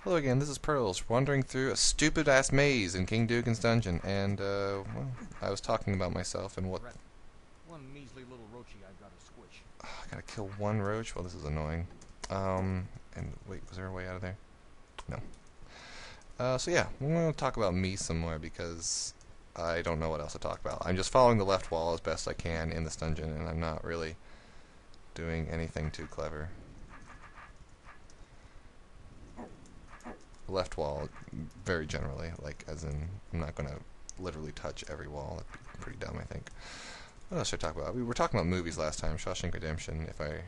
Hello again, this is Pearls, wandering through a stupid-ass maze in King Dugan's dungeon, and, well, I was talking about myself and what... One measly little roachy I've got to squish. I gotta kill one roach? Well, this is annoying. And wait, was there a way out of there? No. So yeah, we're gonna talk about me some more, because I don't know what else to talk about. I'm just following the left wall as best I can in this dungeon, and I'm not really doing anything too clever. Left wall, very generally, like as in I'm not going to literally touch every wall. That'd be pretty dumb, I think. What else should I talk about? We were talking about movies last time. Shawshank Redemption, if I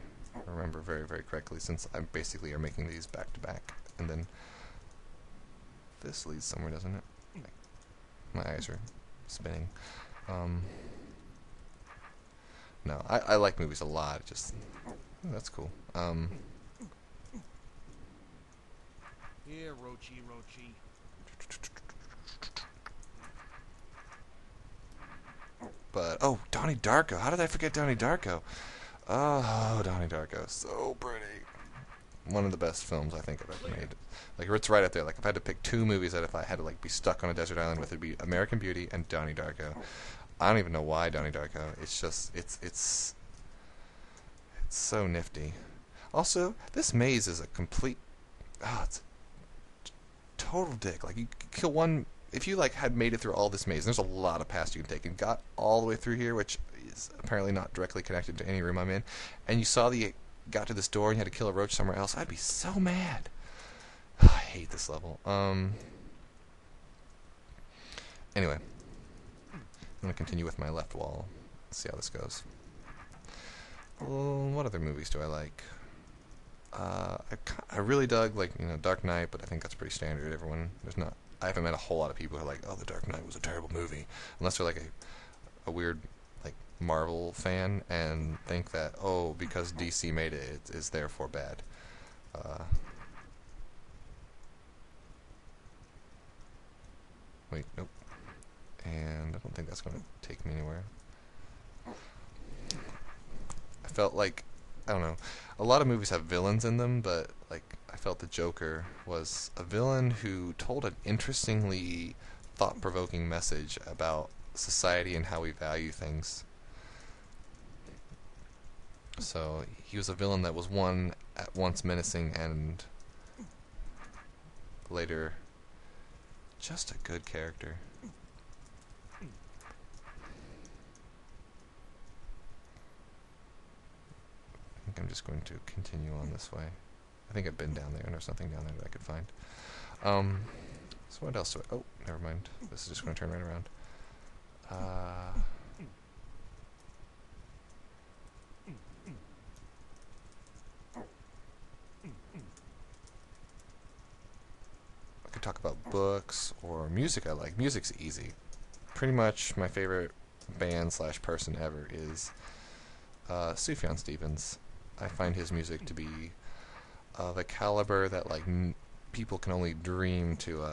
remember very, very correctly, since I basically are making these back to back. And then this leads somewhere, doesn't it? My eyes are spinning. No, I like movies a lot. It just, that's cool. Here, roachy, roachy. But, oh, Donnie Darko. How did I forget Donnie Darko? Oh, Donnie Darko. So pretty. One of the best films I think I've ever made. Like, it's right up there. Like, if I had to pick two movies that if I had to, like, be stuck on a desert island with, it'd be American Beauty and Donnie Darko. I don't even know why Donnie Darko. It's just, it's so nifty. Also, this maze is a complete, it's total dick. Like, you kill one... If you like had made it through all this maze, there's a lot of paths you can take, and got all the way through here, which is apparently not directly connected to any room I'm in, and you saw got to this door and you had to kill a roach somewhere else, I'd be so mad. I hate this level. Anyway, I'm gonna continue with my left wall. Let's see how this goes. Well, what other movies do I like? I really dug, like, Dark Knight, but I think that's pretty standard. I haven't met a whole lot of people who are like, oh, The Dark Knight was a terrible movie. Unless they're like a weird, like, Marvel fan and think that, oh, because DC made it, it is therefore bad. Wait, nope. And I don't think that's going to take me anywhere. I felt like, I don't know, a lot of movies have villains in them, but, like, I felt the Joker was a villain who told an interestingly thought-provoking message about society and how we value things. So he was a villain that was at once menacing and later just a good character. I think I'm just going to continue on this way. I think I've been down there and there's something down there that I could find. So what else do I... Oh, never mind. This is just going to turn right around. I could talk about books or music I like. Music's easy. Pretty much my favorite band / person ever is Sufjan Stevens. I find his music to be of a caliber that, like, people can only dream to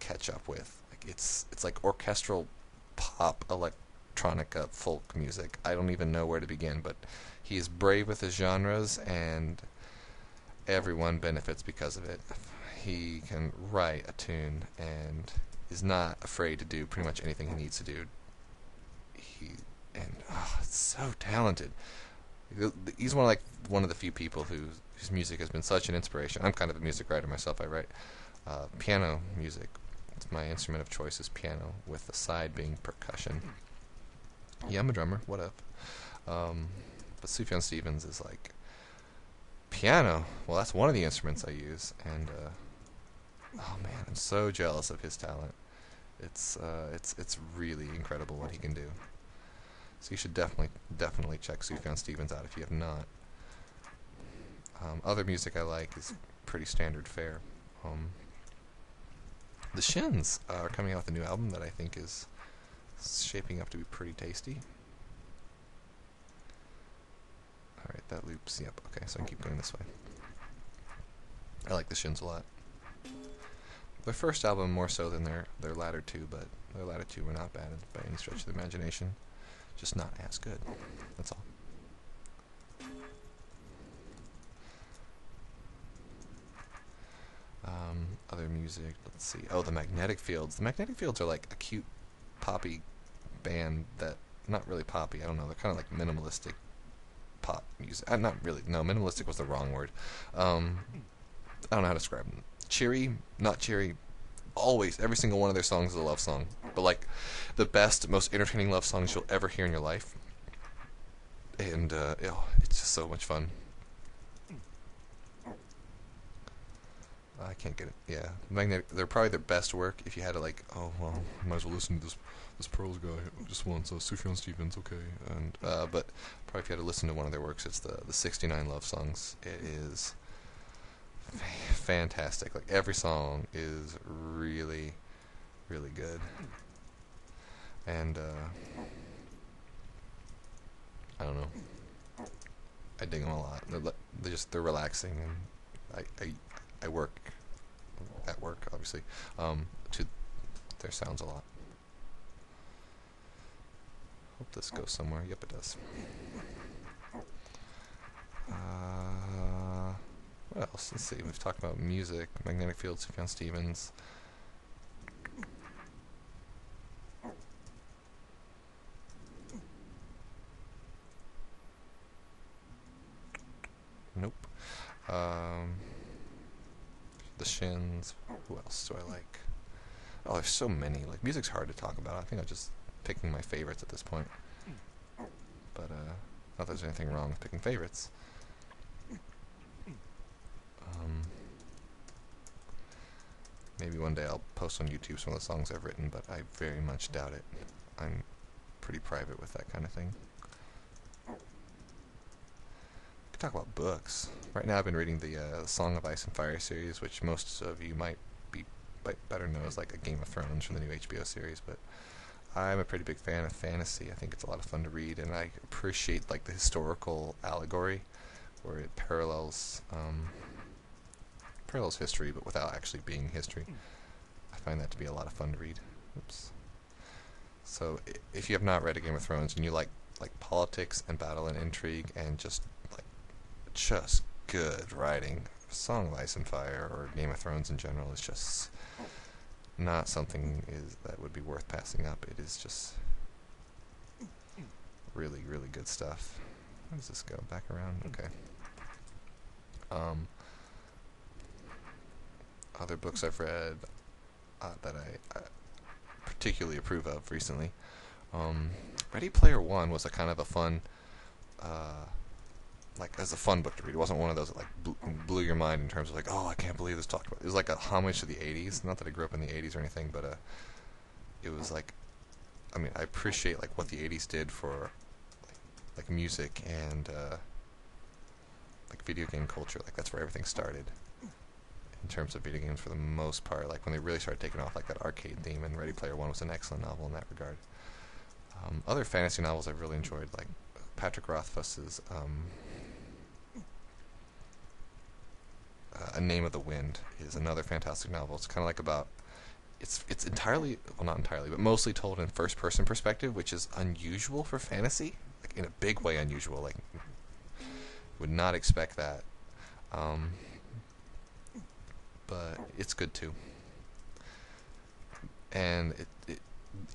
catch up with. Like, it's like orchestral pop electronica folk music. I don't even know where to begin, but he is brave with his genres, and everyone benefits because of it. He can write a tune and is not afraid to do pretty much anything he needs to do. It's so talented. He's one of the few people whose music has been such an inspiration. I'm kind of a music writer myself. I write piano music. It's my instrument of choice is piano, with the side being percussion. Yeah, I'm a drummer. What up? But Sufjan Stevens is like piano. Well, that's one of the instruments I use, and oh man, I'm so jealous of his talent. It's really incredible what he can do. So you should definitely check Sufjan Stevens out if you have not. Other music I like is pretty standard fare. The Shins are coming out with a new album that I think is shaping up to be pretty tasty. Alright, that loops. Yep, okay, so I can keep going this way. I like the Shins a lot. Their first album more so than their latter two, but their latter two were not bad by any stretch of the imagination. Just not as good. That's all. other music. Let's see. Oh, the Magnetic Fields. The Magnetic Fields are like a cute poppy band that, not really poppy, I don't know, they're kind of like minimalistic pop music. Not really, no, minimalistic was the wrong word. I don't know how to describe them. Cheery, not cheery. Always, every single one of their songs is a love song. But like, the best, most entertaining love songs you'll ever hear in your life. And, it's just so much fun. I can't get it. Yeah, Magnetic. They're probably their best work. If you had to like, oh well, might as well listen to this Pearls guy just once. Sufjan Stevens, okay. And but probably if you had to listen to one of their works, it's the 69 love songs. It is fantastic. Like every song is really, really good. And I don't know. I dig them a lot. They're relaxing, and I work at work, obviously, to their sounds a lot. Hope this goes somewhere. Yep, it does. What else? Let's see. We've talked about music, Magnetic Fields, Sufjan Stevens. Nope. The Shins. Who else do I like? Oh, there's so many. Like, music's hard to talk about. I think I'm just picking my favorites at this point. But, not that there's anything wrong with picking favorites. Maybe one day I'll post on YouTube some of the songs I've written, but I very much doubt it. I'm pretty private with that kind of thing. We could talk about books. Right now I've been reading the Song of Ice and Fire series, which most of you might better know as like a Game of Thrones from the new HBO series, but I'm a pretty big fan of fantasy. I think it's a lot of fun to read, and I appreciate like the historical allegory where it parallels history but without actually being history. I find that to be a lot of fun to read. Oops. So if you have not read a Game of Thrones and you like politics and battle and intrigue and just good writing, Song of Ice and Fire or Game of Thrones in general is just not something that would be worth passing up. It is just really, really good stuff. How does this go? Back around? Okay. Other books I've read that I particularly approve of recently. Ready Player One was a kind of a fun, as a fun book to read. It wasn't one of those that blew your mind in terms of like, oh, I can't believe this talked about. It was like a homage to the 80s. Not that I grew up in the 80s or anything, but it was like, I mean, I appreciate like what the 80s did for like music and like video game culture. Like that's where everything started in terms of video games for the most part. Like when they really started taking off, like that arcade theme, and Ready Player One was an excellent novel in that regard. Other fantasy novels I've really enjoyed, like Patrick Rothfuss's A Name of the Wind is another fantastic novel. It's kind of like about, it's entirely, well not entirely, but mostly told in first person perspective, which is unusual for fantasy, like in a big way unusual. Like would not expect that, but it's good too. And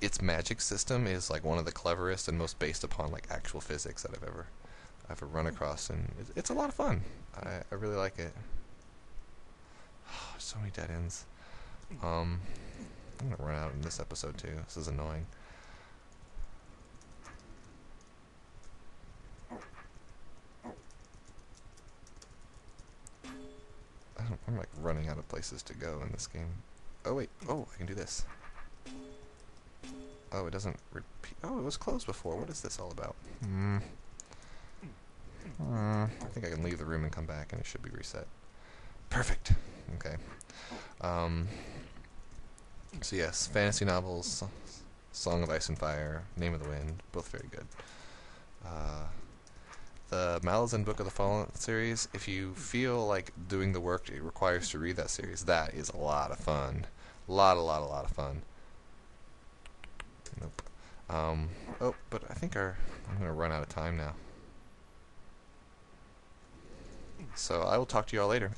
its magic system is like one of the cleverest and most based upon like actual physics that I've ever run across, and it's a lot of fun. I really like it. So many dead ends. I'm gonna run out in this episode too. This is annoying. I'm like running out of places to go in this game. Oh wait, oh, I can do this. Oh, it doesn't repeat. Oh, it was closed before. What is this all about? I think I can leave the room and come back and it should be reset. Perfect. Okay. So yes, fantasy novels, Song of Ice and Fire, Name of the Wind, both very good. The Malazan Book of the Fallen series, if you feel like doing the work it requires to read that series, that is a lot of fun. A lot of fun. Nope. Oh, but I think I'm going to run out of time now. So I will talk to you all later.